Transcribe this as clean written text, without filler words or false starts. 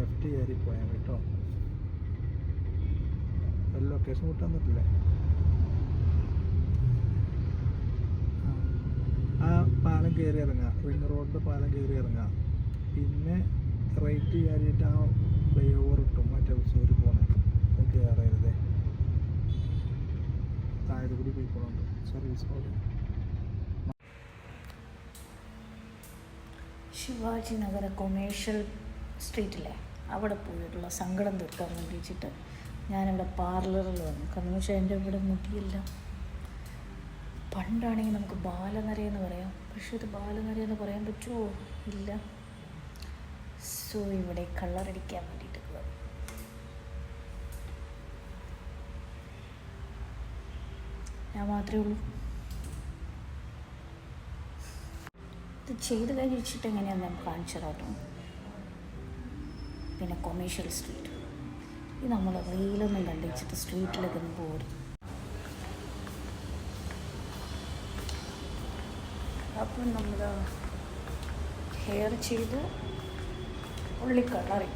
Left കയറി പോയാൽ കേട്ടോ. ഒരു ലൊക്കേഷൻ കൂട്ടാൻ തന്നിട്ടില്ലേ? ആ പാലം കയറി ഇറങ്ങുക, റിംഗ് റോഡിൻ്റെ പാലം കയറി ഇറങ്ങുക. പിന്നെ റൈറ്റ് കയറിയിട്ട് ആ ഫ്ലൈ ഓവർ കിട്ടും, മറ്റേ ഉസൂര് പോണേ. അത് കയറരുതേ, താഴെ കൂടി പോയിക്കോളുണ്ട് സർവീസ് റോഡ്. ശിവാജി നഗര കൊമേഴ്ഷ്യൽ സ്ട്രീറ്റിലെ അവിടെ പോയിട്ടുള്ള സങ്കടം തീർക്കാൻ വേണ്ടിയിട്ട് ഞാനിവിടെ പാർലറിൽ വന്നു. കാരണം വെച്ചാൽ എൻ്റെ ഇവിടെ മുടിയില്ല. പണ്ടാണെങ്കിൽ നമുക്ക് ബാലനരയെന്ന് പറയാം, പക്ഷെ ഇത് ബാലനരയെന്ന് പറയാൻ പറ്റുമോ? ഇല്ല. സോ ഇവിടെ കളറടിക്കാൻ വേണ്ടിയിട്ട് ഞാൻ മാത്രമേ ഉള്ളൂ. ഇത് ചെയ്ത് കഴിച്ചിട്ട് എങ്ങനെയാണെന്ന് നമുക്ക് കാണിച്ചു തരാം. പിന്നെ കൊമേഴ്ഷ്യൽ സ്ട്രീറ്റ്, ഇത് നമ്മൾ റീലൊന്നും കണ്ടിച്ചിട്ട് സ്ട്രീറ്റിലൊക്കെ ഒന്ന് പോരും. അപ്പം നമ്മൾ ഹെയർ ചെയ്ത് ഉള്ളി കളറി